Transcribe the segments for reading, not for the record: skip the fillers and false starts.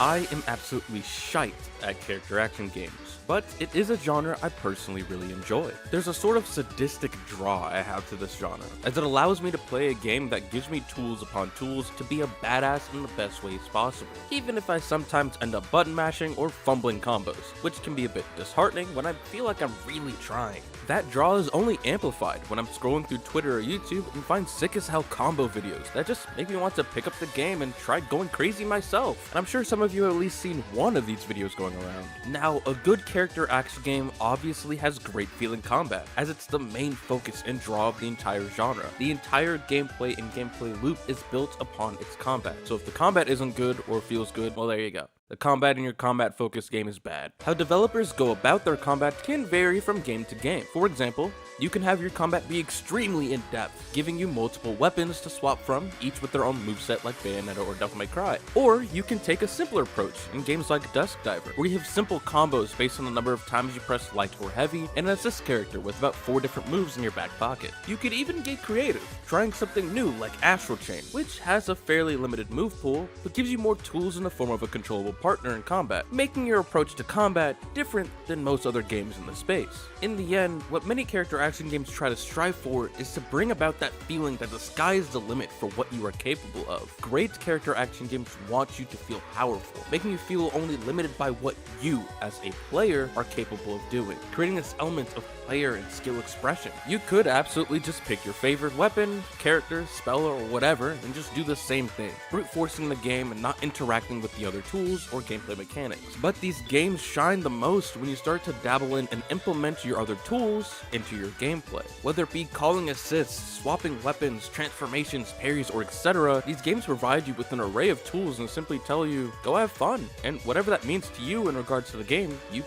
I am absolutely shite at character action games, but it is a genre I personally really enjoy. There's a sort of sadistic draw I have to this genre, as it allows me to play a game that gives me tools upon tools to be a badass in the best ways possible, even if I sometimes end up button mashing or fumbling combos, which can be a bit disheartening when I feel like I'm really trying. That draw is only amplified when I'm scrolling through Twitter or YouTube and find sick as hell combo videos that just make me want to pick up the game and try going crazy myself. And I'm sure some of you have at least seen one of these videos going around. Now, a good character action game obviously has great feeling combat, as it's the main focus and draw of the entire genre. The entire gameplay and gameplay loop is built upon its combat. So if the combat isn't good or feels good, well, there you go. The combat in your combat-focused game is bad. How developers go about their combat can vary from game to game. For example, you can have your combat be extremely in-depth, giving you multiple weapons to swap from, each with their own moveset like Bayonetta or Devil May Cry. Or you can take a simpler approach in games like Dusk Diver, where you have simple combos based on the number of times you press light or heavy, and an assist character with about 4 different moves in your back pocket. You could even get creative, trying something new like Astral Chain, which has a fairly limited move pool, but gives you more tools in the form of a controllable partner in combat, making your approach to combat different than most other games in the space. In the end, what many character action games try to strive for is to bring about that feeling that the sky is the limit for what you are capable of. Great character action games want you to feel powerful, making you feel only limited by what you, as a player, are capable of doing, creating this element of player and skill expression. You could absolutely just pick your favorite weapon, character, spell, or whatever, and just do the same thing, brute forcing the game and not interacting with the other tools or gameplay mechanics. But these games shine the most when you start to dabble in and implement your other tools into your gameplay. Whether it be calling assists, swapping weapons, transformations, parries, or etc., these games provide you with an array of tools and simply tell you, go have fun, and whatever that means to you in regards to the game, you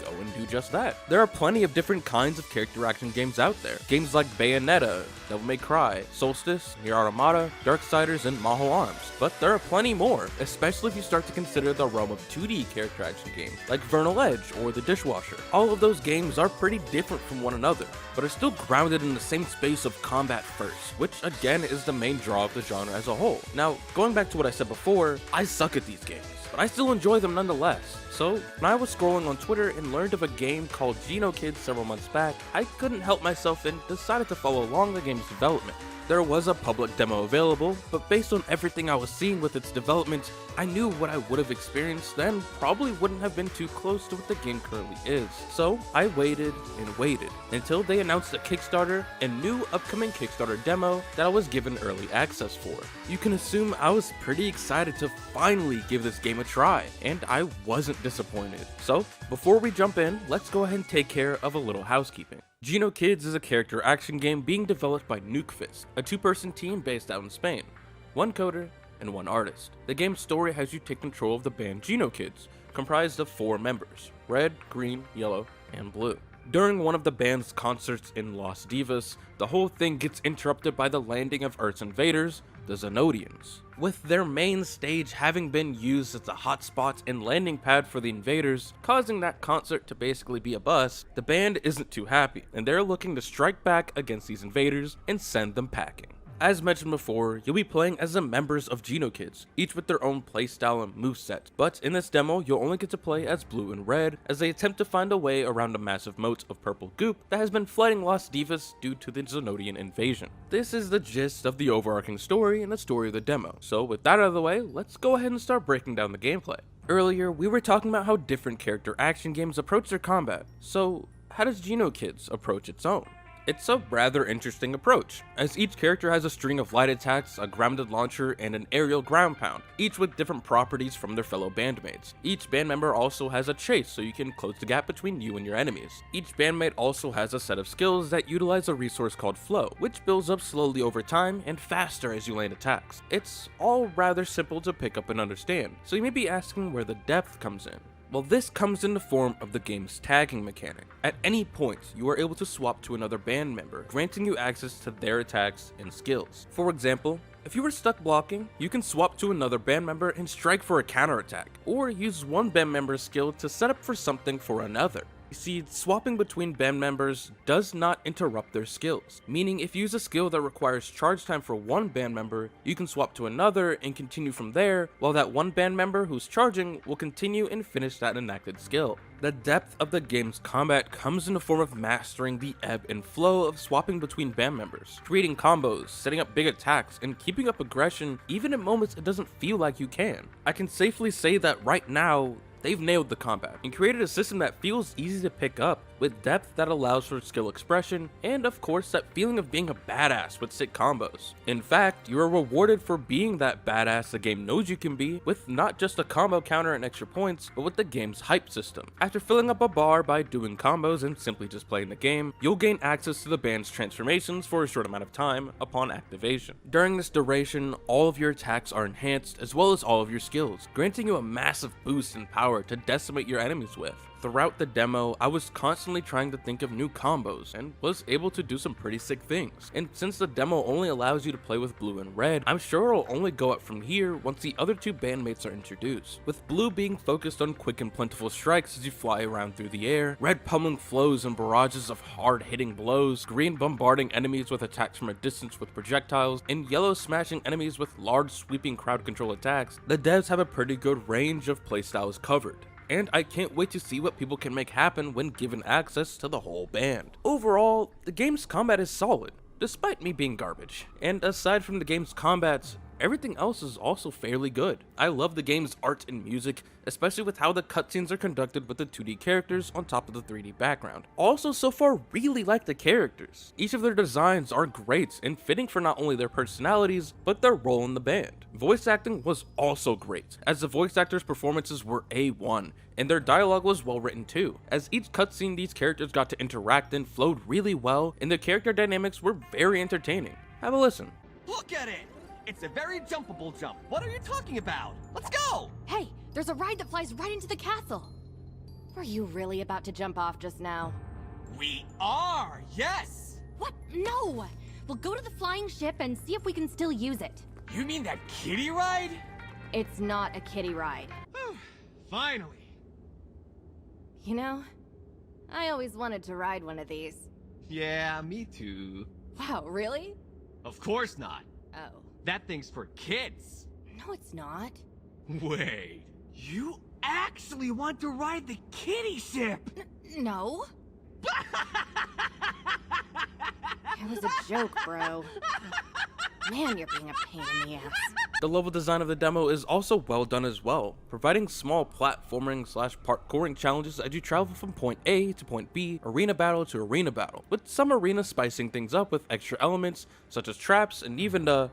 go and do just that. There are plenty of different kinds of character action games out there. Games like Bayonetta, Devil May Cry, Solstice, Nier Automata, Darksiders, and Maho Arms. But there are plenty more, especially if you start to consider the realm of 2D character action games, like Vernal Edge or The Dishwasher. All of those games are pretty different from one another, but are still grounded in the same space of combat first, which again is the main draw of the genre as a whole. Now, going back to what I said before, I suck at these games, but I still enjoy them nonetheless. So, when I was scrolling on Twitter and learned of a game called Genokids several months back, I couldn't help myself and decided to follow along the game's development. There was a public demo available, but based on everything I was seeing with its development, I knew what I would have experienced then probably wouldn't have been too close to what the game currently is. So I waited and waited until they announced a Kickstarter and new upcoming Kickstarter demo that I was given early access for. You can assume I was pretty excited to finally give this game a try, and I wasn't disappointed. So before we jump in, let's go ahead and take care of a little housekeeping. Genokids is a character action game being developed by Nukefist, a 2-person team based out in Spain, 1 coder and 1 artist. The game's story has you take control of the band Genokids, comprised of 4 members, red, green, yellow, and blue. During one of the band's concerts in Las Divas, the whole thing gets interrupted by the landing of Earth's invaders, the Zenodians. With their main stage having been used as a hotspot and landing pad for the invaders, causing that concert to basically be a bust, the band isn't too happy, and they're looking to strike back against these invaders and send them packing. As mentioned before, you'll be playing as the members of Genokids, each with their own playstyle and moveset, but in this demo you'll only get to play as blue and red as they attempt to find a way around a massive moat of purple goop that has been flooding Las Divas due to the Zenodian invasion. This is the gist of the overarching story and the story of the demo, so with that out of the way, let's go ahead and start breaking down the gameplay. Earlier, we were talking about how different character action games approach their combat, so how does Genokids approach its own? It's a rather interesting approach, as each character has a string of light attacks, a grounded launcher, and an aerial ground pound, each with different properties from their fellow bandmates. Each band member also has a chase, so you can close the gap between you and your enemies. Each bandmate also has a set of skills that utilize a resource called flow, which builds up slowly over time and faster as you land attacks. It's all rather simple to pick up and understand, so you may be asking where the depth comes in. Well, this comes in the form of the game's tagging mechanic. At any point, you are able to swap to another band member, granting you access to their attacks and skills. For example, if you were stuck blocking, you can swap to another band member and strike for a counterattack, or use one band member's skill to set up for something for another. You see, swapping between band members does not interrupt their skills, meaning if you use a skill that requires charge time for one band member, you can swap to another and continue from there, while that one band member who's charging will continue and finish that enacted skill. The depth of the game's combat comes in the form of mastering the ebb and flow of swapping between band members, creating combos, setting up big attacks, and keeping up aggression even in moments it doesn't feel like you can. I can safely say that right now, they've nailed the combat and created a system that feels easy to pick up, with depth that allows for skill expression, and of course that feeling of being a badass with sick combos. In fact, you are rewarded for being that badass the game knows you can be, with not just a combo counter and extra points, but with the game's hype system. After filling up a bar by doing combos and simply just playing the game, you'll gain access to the band's transformations for a short amount of time upon activation. During this duration, all of your attacks are enhanced as well as all of your skills, granting you a massive boost in power to decimate your enemies with. Throughout the demo, I was constantly trying to think of new combos and was able to do some pretty sick things. And since the demo only allows you to play with blue and red, I'm sure it'll only go up from here once the other two bandmates are introduced, with blue being focused on quick and plentiful strikes as you fly around through the air, red pummeling flows and barrages of hard-hitting blows, green bombarding enemies with attacks from a distance with projectiles, and yellow smashing enemies with large sweeping crowd control attacks. The devs have a pretty good range of playstyles covered, and I can't wait to see what people can make happen when given access to the whole band. Overall, the game's combat is solid, despite me being garbage, and aside from the game's combat, everything else is also fairly good. I love the game's art and music, especially with how the cutscenes are conducted with the 2D characters on top of the 3D background. Also, so far, really like the characters. Each of their designs are great and fitting for not only their personalities, but their role in the band. Voice acting was also great, as the voice actors' performances were A1, and their dialogue was well written too, as each cutscene these characters got to interact in flowed really well, and the character dynamics were very entertaining. Have a listen. Look at it! It's a very jumpable jump. What are you talking about? Let's go! Hey, there's a ride that flies right into the castle. Were you really about to jump off just now? We are, yes! What? No! We'll go to the flying ship and see if we can still use it. You mean that kiddie ride? It's not a kiddie ride. Finally. You know, I always wanted to ride one of these. Yeah, me too. Wow, really? Of course not. Oh. That thing's for kids. No, it's not. Wait, you actually want to ride the kiddie ship? No. It was a joke, bro. Man, you're being a pain in the ass. The level design of the demo is also well done as well, providing small platforming / parkouring challenges as you travel from point A to point B, arena battle to arena battle, with some arenas spicing things up with extra elements such as traps and even the...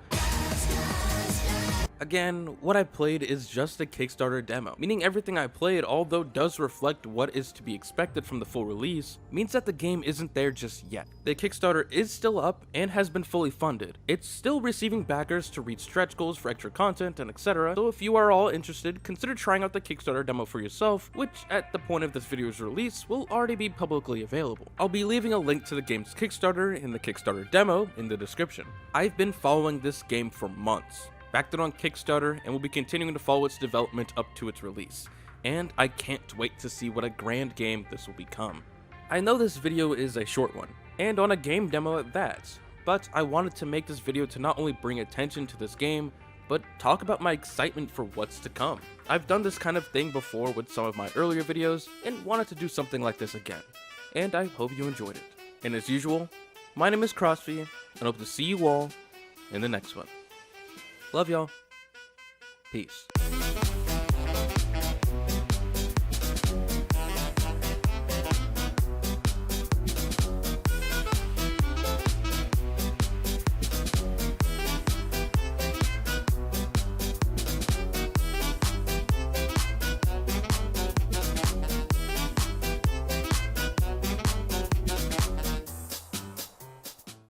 Again, what I played is just a Kickstarter demo, meaning everything I played, although does reflect what is to be expected from the full release, means that the game isn't there just yet. The Kickstarter is still up and has been fully funded. It's still receiving backers to reach stretch goals for extra content and etc, so if you are all interested, consider trying out the Kickstarter demo for yourself, which at the point of this video's release will already be publicly available. I'll be leaving a link to the game's Kickstarter and the Kickstarter demo in the description. I've been following this game for months, backed it on Kickstarter, and will be continuing to follow its development up to its release, and I can't wait to see what a grand game this will become. I know this video is a short one, and on a game demo at that, but I wanted to make this video to not only bring attention to this game, but talk about my excitement for what's to come. I've done this kind of thing before with some of my earlier videos, and wanted to do something like this again, and I hope you enjoyed it. And as usual, my name is CrossVee, and I hope to see you all in the next one. Love y'all. Peace.